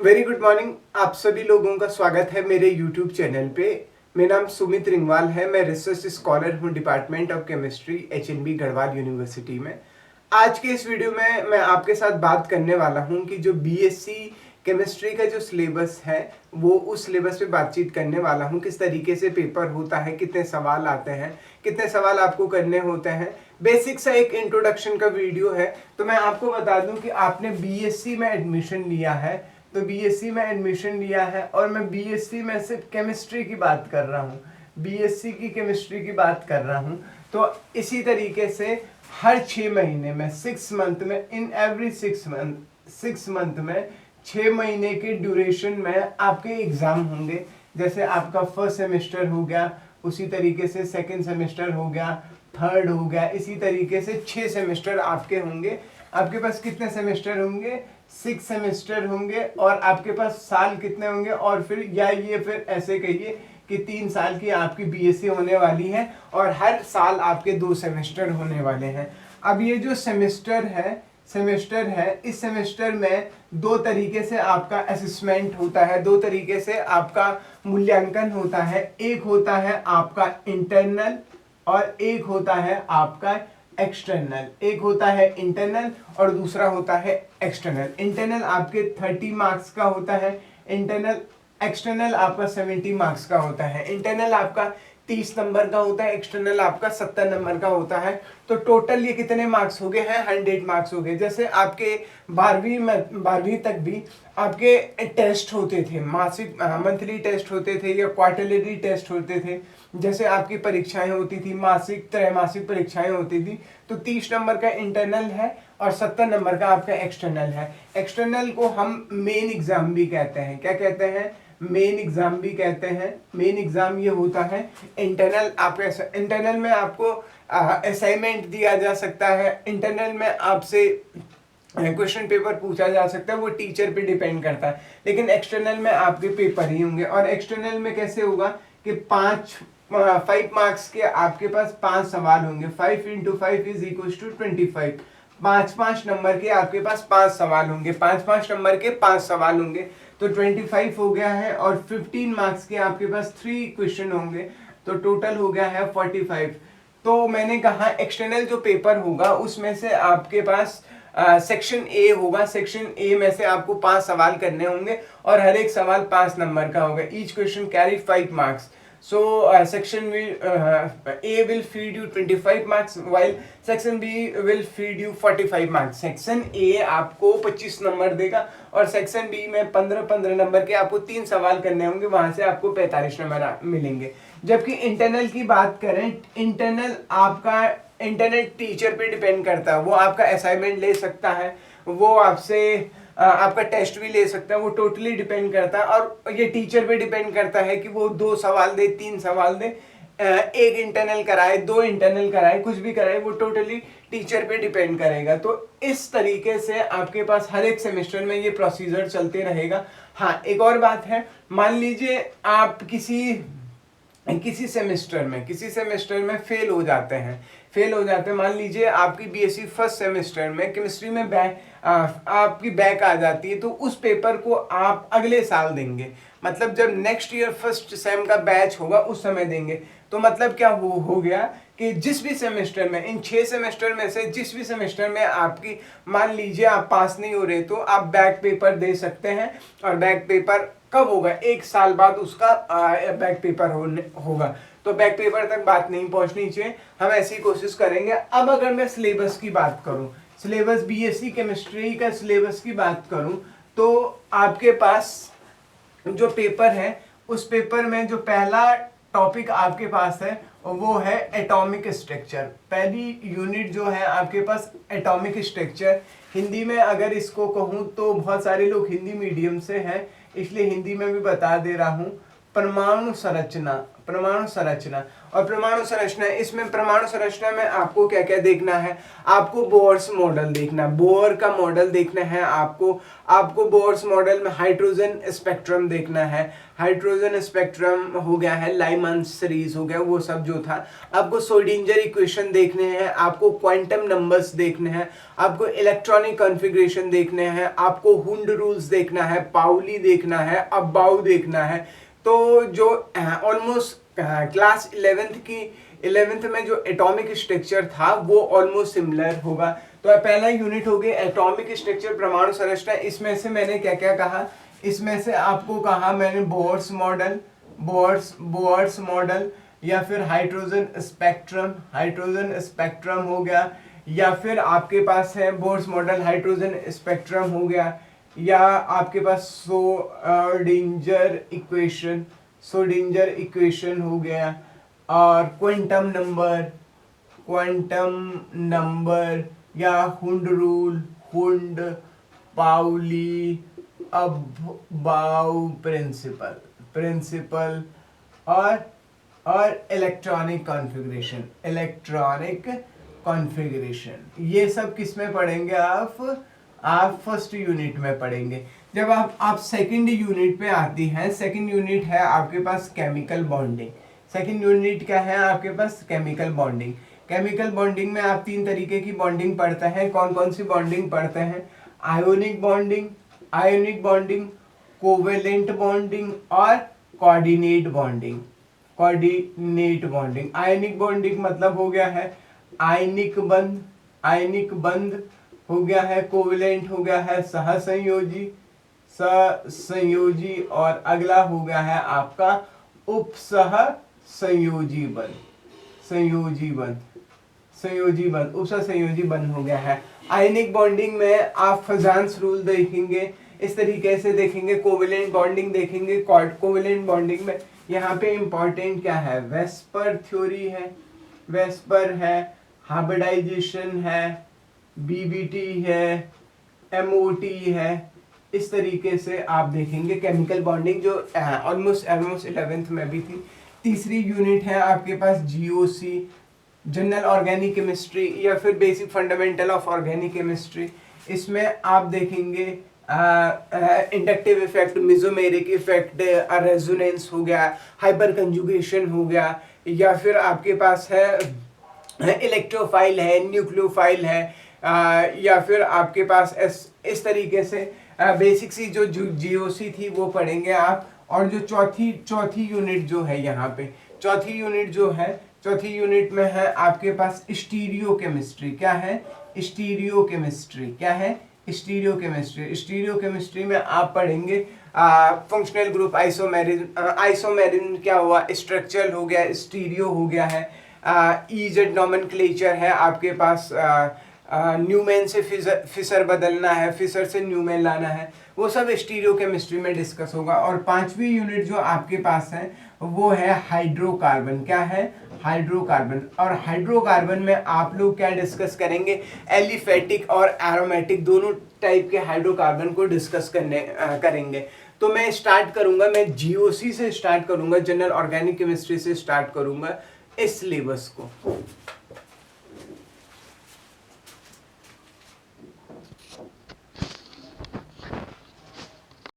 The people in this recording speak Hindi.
Very good morning. आप सभी लोगों का स्वागत है मेरे यूट्यूब चैनल पे। मेरा नाम सुमित रिंगवाल है। मैं रिसर्च स्कॉलर हूँ department of chemistry HNB Garhwal university में। आज के इस वीडियो में मैं आपके साथ बात करने वाला हूँ कि जो बीएससी केमिस्ट्री का जो सिलेबस है वो उस सिलेबस पे बातचीत करने वाला हूँ। किस तरीके से पेपर होता है, कितने सवाल आते हैं, कितने सवाल आपको करने होते हैं। बेसिक सा एक इंट्रोडक्शन का वीडियो है। तो मैं आपको बता दूं कि आपने बीएससी में एडमिशन लिया है, तो बीएससी में एडमिशन लिया है और मैं बीएससी में सिर्फ केमिस्ट्री की बात कर रहा हूँ, बीएससी की केमिस्ट्री की बात कर रहा हूँ। तो इसी तरीके से हर 6 महीने में 6 मंथ में, इन एवरी 6 मंथ में 6 महीने के ड्यूरेशन में आपके एग्जाम होंगे। जैसे आपका फर्स्ट सेमेस्टर हो गया, उसी तरीके से सेकंड सेमेस्टर हो गया, थर्ड हो गया, इसी तरीके से 6 सेमेस्टर आपके होंगे। आपके पास कितने सेमेस्टर होंगे? 6 सेमेस्टर होंगे। और आपके पास साल कितने होंगे? और फिर या ये फिर ऐसे कहिए कि 3 साल की आपकी बीएससी होने वाली है और हर साल आपके 2 सेमेस्टर होने वाले हैं। अब ये जो सेमेस्टर है इस सेमेस्टर में 2 तरीके से आपका असेसमेंट होता है, 2 तरीके से आपका मूल्यांकन होता है। एक होता है आपका इंटरनल और एक होता है आपका एक्सटर्नल। एक होता है इंटरनल और दूसरा होता है एक्सटर्नल। इंटरनल आपके 30 मार्क्स का होता है, एक्सटर्नल आपका 70 मार्क्स का होता है। इंटरनल आपका 30 नंबर का होता है, एक्सटर्नल आपका 70 नंबर का होता है। तो टोटल ये कितने मार्क्स हो गए हैं? 100 मार्क्स हो गए। जैसे आपके 12वीं तक भी आपके टेस्ट होते थे, मासिक मंथली टेस्ट होते थे या क्वार्टरली टेस्ट होते थे। जैसे आपकी परीक्षाएं होती थी, मासिक त्रैमासिक परीक्षाएं होती थी। तो 30 नंबर का इंटरनल है और 70 नंबर का आपका एक्सटर्नल है। एक्सटर्नल को हम मेन एग्जाम भी कहते हैं। क्या कहते हैं? मेन एग्जाम भी कहते हैं। मेन एग्जाम ये होता है इंटरनल। आपका इंटरनल में आपको असाइनमेंट दिया जा सकता है, इंटरनल में आपसे क्वेश्चन पेपर पूछा जा सकता है, वो टीचर पे डिपेंड करता है। लेकिन एक्सटर्नल में आपके पेपर ही होंगे। और एक्सटर्नल में कैसे होगा कि 5 मार्क्स के आपके पास 5 सवाल होंगे। 5 × 5 = 25। 5 नंबर के आपके पास 5 सवाल होंगे, 5 नंबर के 5 सवाल होंगे, तो 25 हो गया है। और 15 मार्क्स के आपके पास 3 क्वेश्चन होंगे, तो टोटल हो गया है 45। तो मैंने कहा एक्सटर्नल जो पेपर होगा उसमें से आपके पास सेक्शन ए होगा। सेक्शन ए में से आपको 5 सवाल करने होंगे और हर एक सवाल 5 नंबर का होगा। Each question carry 5 marks. So section A will feed you 25 marks while section B will feed you 45 marks. Section A आपको 25 नंबर देगा और सेक्शन B में 15 नंबर के आपको 3 सवाल करने होंगे, वहां से आपको 45 नंबर मिलेंगे। जबकि इंटरनल की बात करें, इंटरनल टीचर पे डिपेंड करता है। वो आपका असाइनमेंट ले सकता है, वो आपसे आपका टेस्ट भी ले सकता है, वो टोटली डिपेंड करता है। और ये टीचर पे डिपेंड करता है कि वो 2 सवाल दे, 3 सवाल दे, 1 इंटरनल कराए, 2 इंटरनल कराए, कुछ भी कराए, वो टोटली टीचर पे डिपेंड करेगा। तो इस तरीके से आपके पास हर एक सेमेस्टर में ये प्रोसीजर चलते रहेगा। हाँ, एक और बात है, मान लीजिए आप किसी सेमेस्टर में फेल हो जाते हैं। मान लीजिए आपकी बीएससी फर्स्ट सेमेस्टर में केमिस्ट्री में आपकी बैक आ जाती है, तो उस पेपर को आप अगले साल देंगे। मतलब जब नेक्स्ट ईयर फर्स्ट सेम का बैच होगा उस समय देंगे। तो मतलब क्या हो गया कि जिस भी सेमेस्टर में, इन 6 सेमेस्टर में से जिस भी सेमेस्टर में आपकी मान लीजिए आप पास नहीं हो रहे, तो आप बैक पेपर दे सकते हैं। और बैक पेपर कब होगा? 1 साल बाद उसका बैक पेपर होगा। तो बैक पेपर तक बात नहीं पहुंचनी चाहिए, हम ऐसी कोशिश करेंगे। अब अगर मैं सिलेबस की बात करूं, सिलेबस बीएससी केमिस्ट्री का सिलेबस की बात करूं, तो आपके पास जो पेपर है उस पेपर में जो पहला टॉपिक आपके पास है वो है एटॉमिक स्ट्रक्चर। पहली यूनिट जो है आपके पास एटॉमिक स्ट्रक्चर। हिंदी में अगर इसको कहूँ तो बहुत सारे लोग हिंदी मीडियम से हैं, इसलिए हिंदी में भी बता दे रहा हूँ। परमाणु संरचना, परमाणु संरचना। और परमाणु संरचना, इसमें परमाणु संरचना में आपको क्या क्या देखना है, आपको बोर्स मॉडल देखना, बोर का मॉडल देखना है आपको बोर्स मॉडल में हाइड्रोजन स्पेक्ट्रम देखना है, हाइड्रोजन स्पेक्ट्रम हो गया है, लाइमन सीरीज हो गया, वो सब जो था। आपको श्रोडिंगर इक्वेशन देखने हैं, आपको क्वांटम नंबर्स देखने हैं, आपको इलेक्ट्रॉनिक कॉन्फ़िगरेशन देखने हैं, आपको हुंड रूल्स देखना है, पाउली देखना है, अबाउ देखना है। तो जो ऑलमोस्ट क्लास 11th में जो एटॉमिक स्ट्रक्चर था वो ऑलमोस्ट सिमिलर होगा। तो पहला यूनिट हो गया एटॉमिक स्ट्रक्चर, परमाणु संरचना। इसमें से मैंने क्या क्या कहा, इसमें से आपको कहा मैंने बोर्स मॉडल या फिर हाइड्रोजन स्पेक्ट्रम हो गया, या फिर आपके पास है बोर्स मॉडल, हाइड्रोजन स्पेक्ट्रम हो गया, या आपके पास श्रोडिंगर इक्वेशन हो गया, और क्वांटम नंबर या Hund rule, Hund, Pauli, aufbau principle और इलेक्ट्रॉनिक कॉन्फ़िगरेशन। ये सब किस में पढ़ेंगे आप फर्स्ट यूनिट में पढ़ेंगे। जब आप सेकंड यूनिट पे आती हैं, सेकंड यूनिट है आपके पास केमिकल बॉन्डिंग। सेकंड यूनिट क्या है आपके पास, केमिकल बॉन्डिंग। केमिकल बॉन्डिंग में आप 3 तरीके की बॉन्डिंग पढ़ते हैं। कौन कौन सी बॉन्डिंग पढ़ते हैं, आयोनिक बॉन्डिंग, कोवेलेंट बॉन्डिंग और कोऑर्डिनेट बॉन्डिंग। आयनिक बॉन्डिंग मतलब हो गया है आयनिक बंध हो गया है, कोवेलेंट हो गया है सहसंयोजी, और अगला हो गया है आपका उपसह संयोजी बंध हो गया है। आयनिक बॉन्डिंग में आप फजान्स रूल देखेंगे, इस तरीके से देखेंगे। कोवेलेंट बॉन्डिंग देखेंगे, कोवेलेंट बॉन्डिंग में यहाँ पे इंपॉर्टेंट क्या है, वेस्पर थ्योरी है, हाइब्रिडाइजेशन है, बीबीटी है, एमओटी है। इस तरीके से आप देखेंगे केमिकल बॉन्डिंग, जो ऑलमोस्ट 11th में भी थी। तीसरी यूनिट है आपके पास जीओसी, जनरल ऑर्गेनिक केमिस्ट्री या फिर basic fundamental of organic chemistry. इसमें आप देखेंगे inductive effect, mesomeric effect, resonance हो गया, हाइपर कंजुगेशन हो गया, या फिर आपके पास है इलेक्ट्रोफाइल है, न्यूक्लियोफाइल है, या फिर आपके पास इस तरीके से बेसिक सी जो जीओसी थी वो पढ़ेंगे आप। और जो चौथी यूनिट जो है यहाँ पे, चौथी यूनिट में है आपके पास स्टीरियो केमिस्ट्री। क्या है, स्टीरियो केमिस्ट्री में आप पढ़ेंगे फंक्शनल ग्रुप, आइसोमेरिज्म क्या हुआ, स्ट्रक्चरल हो गया, स्टीरियो हो गया है, ईजेड नोमेनक्लेचर है आपके पास, न्यूमैन से फिशर बदलना है, फिशर से न्यूमैन लाना है, वो सब स्टीरियो केमिस्ट्री में डिस्कस होगा। और 5वीं यूनिट जो आपके पास है वो है हाइड्रोकार्बन। क्या है, हाइड्रोकार्बन। और हाइड्रोकार्बन में आप लोग क्या डिस्कस करेंगे, एलिफेटिक और एरोमेटिक दोनों टाइप के हाइड्रोकार्बन को डिस्कस करेंगे। तो मैं स्टार्ट करूंगा, मैं जीओसी से स्टार्ट करूंगा, जनरल ऑर्गेनिक केमिस्ट्री से स्टार्ट करूंगा इस सिलेबस को।